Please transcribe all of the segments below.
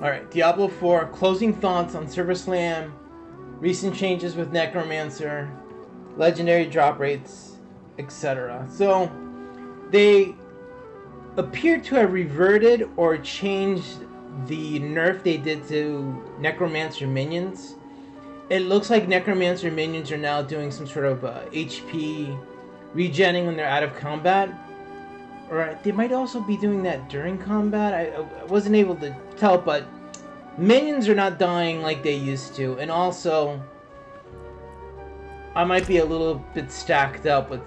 Alright, Diablo 4, closing thoughts on Server Slam, recent changes with Necromancer, legendary drop rates, etc. So, they appear to have reverted or changed the nerf they did to Necromancer minions. It looks like Necromancer minions are now doing some sort of HP regenning when they're out of combat. Or they might also be doing that during combat. I wasn't able to tell, but minions are not dying like they used to. And also, I might be a little bit stacked up with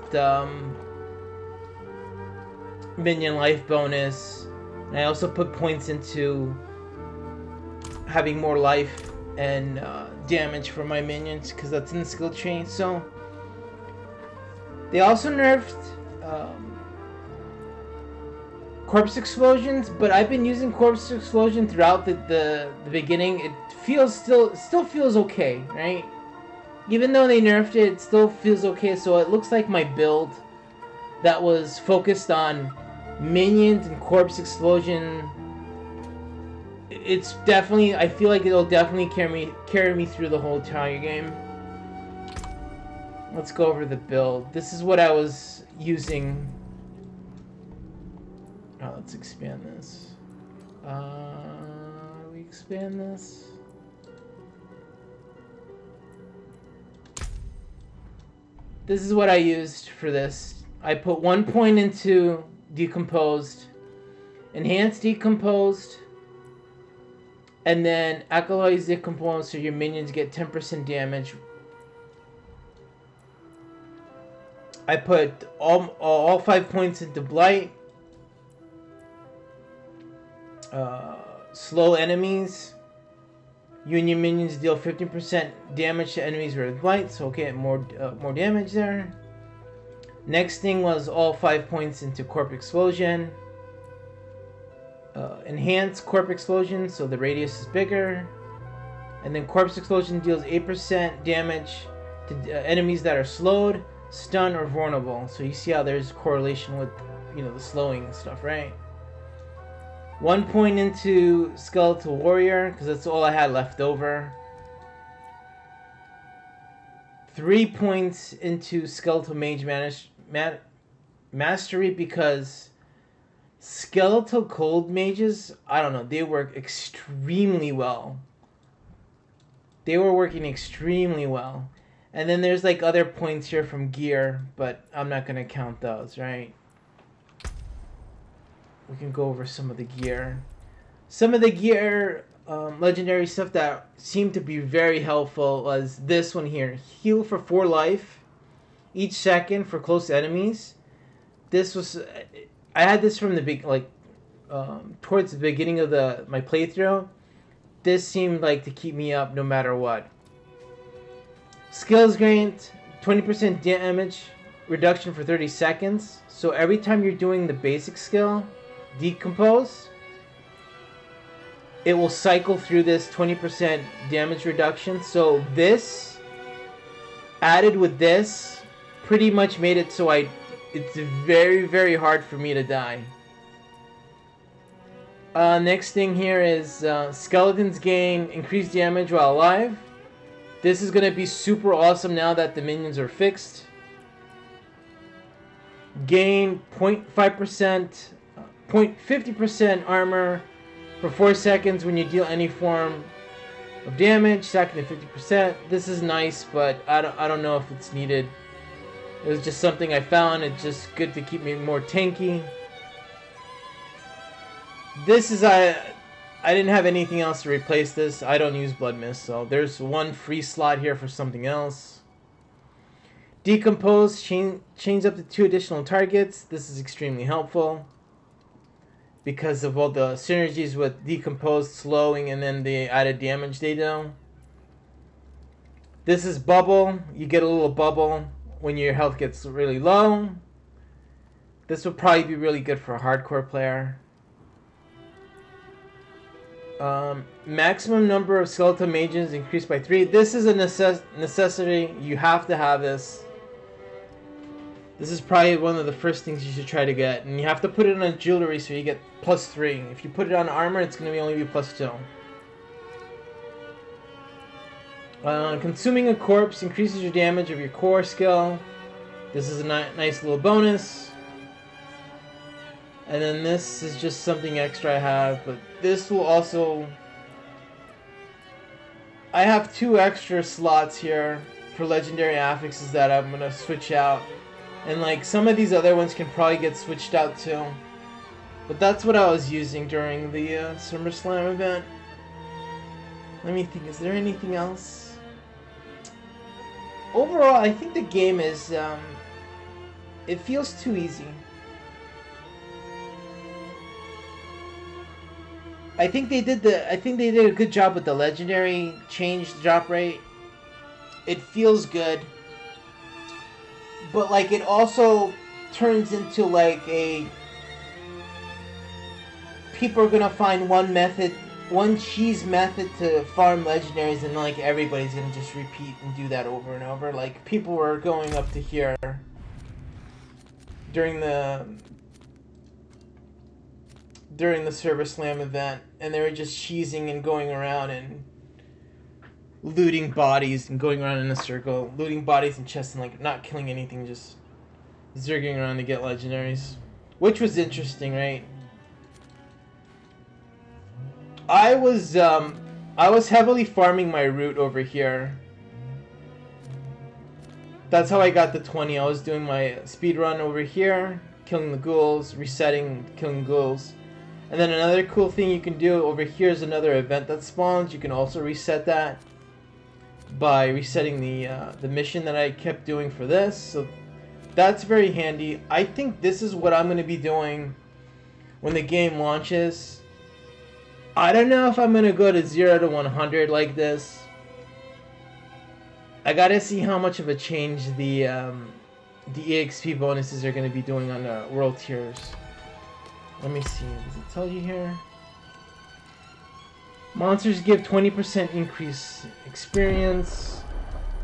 minion life bonus. And I also put points into having more life and damage for my minions because that's in the skill tree. So they also nerfed corpse explosions, but I've been using corpse explosion throughout the beginning. It feels still feels okay, right? Even though they nerfed it, it still feels okay. So it looks like my build that was focused on minions and corpse explosion, it's definitely, I feel like it'll definitely carry me through the whole entire game. Let's go over the build. This is what I was using. Oh, let's expand this. We expand this. This is what I used for this. I put 1 point into decomposed, enhanced decomposed, and then alkaloids decomposed, so your minions get 10% damage. I put all 5 points into blight. Slow enemies. Union minions deal 15% damage to enemies with blight, so okay, more damage there. Next thing was all 5 points into corpse explosion. Enhanced corpse explosion, so the radius is bigger. And then corpse explosion deals 8% damage to enemies that are slowed, stunned, or vulnerable. So you see how there's correlation with, the slowing and stuff, right? 1 point into Skeletal Warrior, because that's all I had left over. 3 points into Skeletal Mage Mastery, because Skeletal Cold Mages, I don't know, they work extremely well. They were working extremely well. And then there's like other points here from gear, but I'm not going to count those, right? We can go over some of the gear. Some of the gear, legendary stuff that seemed to be very helpful was this one here. Heal for 4 life each second for close enemies. This was, I had this from the big, towards the beginning of my playthrough. This seemed like to keep me up no matter what. Skills grant 20% damage reduction for 30 seconds. So every time you're doing the basic skill, Decompose, it will cycle through this 20% damage reduction. So this, added with this, pretty much made it so it's very, very hard for me to die. Next thing here is skeletons gain increased damage while alive. This is going to be super awesome now that the minions are fixed. Gain 0.50% armor for 4 seconds when you deal any form of damage, second to 50%. This is nice, but I don't know if it's needed. It was just something I found. It's just good to keep me more tanky. This is I didn't have anything else to replace this. I don't use Blood Mist, so there's one free slot here for something else. Decompose chains up to 2 additional targets. This is extremely helpful because of all the synergies with Decomposed, slowing, and then the added damage they do. This is Bubble. You get a little bubble when your health gets really low. This would probably be really good for a hardcore player. Maximum number of skeletal mages increased by 3. This is a necessity. You have to have this. This is probably one of the first things you should try to get. And you have to put it on jewelry so you get +3. If you put it on armor, it's going to only be +2. Consuming a corpse increases your damage of your core skill. This is a nice little bonus. And then this is just something extra I have, but this will also... I have 2 extra slots here for legendary affixes that I'm gonna switch out. And like some of these other ones can probably get switched out too. But that's what I was using during the SummerSlam event. Let me think, is there anything else? Overall, I think the game is, it feels too easy. I think they did a good job with the legendary change drop rate. It feels good. But like it also turns into like a people are gonna find one cheese method to farm legendaries, and like everybody's gonna just repeat and do that over and over. Like people were going up to here during the SummerSlam event, and they were just cheesing and going around and looting bodies and going around in a circle, looting bodies and chests and like not killing anything, just zerging around to get legendaries, which was interesting, right? I was heavily farming my route over here. That's how I got the 20. I was doing my speed run over here, killing the ghouls, resetting, killing ghouls. And then another cool thing you can do over here is another event that spawns. You can also reset that by resetting the mission that I kept doing for this. So that's very handy. I think this is what I'm going to be doing when the game launches. I don't know if I'm going to go to 0 to 100 like this. I got to see how much of a change the EXP bonuses are going to be doing on the world tiers. Let me see. Does it tell you here? Monsters give 20% increase experience.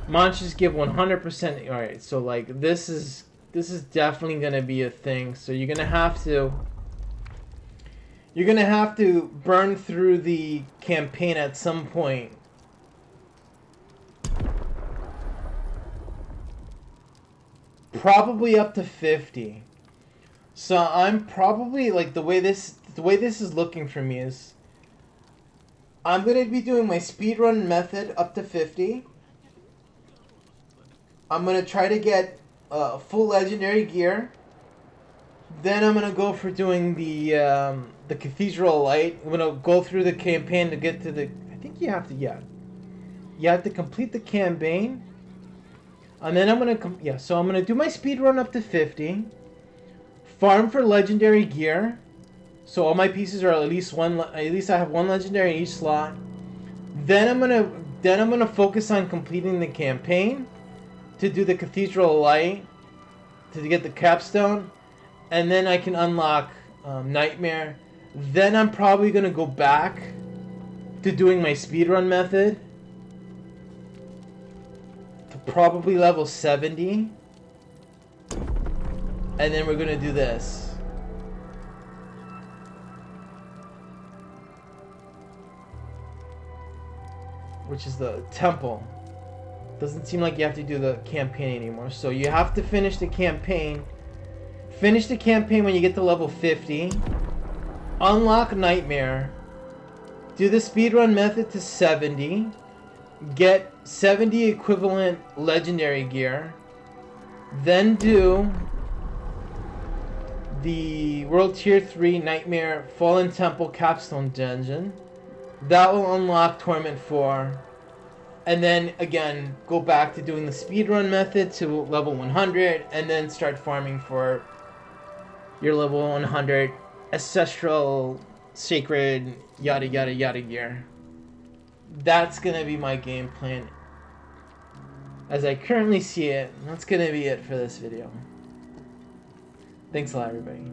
Monsters give 100%. All right, so like this is definitely gonna be a thing. So you're gonna have to burn through the campaign at some point. Probably up to 50. So I'm probably like the way this is looking for me is I'm gonna be doing my speedrun method up to 50. I'm gonna try to get full legendary gear. Then I'm gonna go for doing the Cathedral Light. I'm gonna go through the campaign to get to the. I think you have to You have to complete the campaign, and then I'm gonna So I'm gonna do my speedrun up to 50. Farm for legendary gear, so all my pieces are at least one. At least I have one legendary in each slot. Then I'm gonna focus on completing the campaign, to do the Cathedral Light, to get the capstone, and then I can unlock Nightmare. Then I'm probably gonna go back to doing my speedrun method to probably level 70. And then we're gonna do this. Which is the temple. Doesn't seem like you have to do the campaign anymore. So you have to finish the campaign. Finish the campaign when you get to level 50. Unlock Nightmare. Do the speedrun method to 70. Get 70 equivalent legendary gear. Then do the World Tier 3 Nightmare Fallen Temple Capstone Dungeon. That will unlock Torment 4. And then again, go back to doing the speedrun method to level 100, and then start farming for your level 100 Ancestral, Sacred, yada yada yada gear. That's gonna be my game plan as I currently see it. That's gonna be it for this video. Thanks a lot, everybody.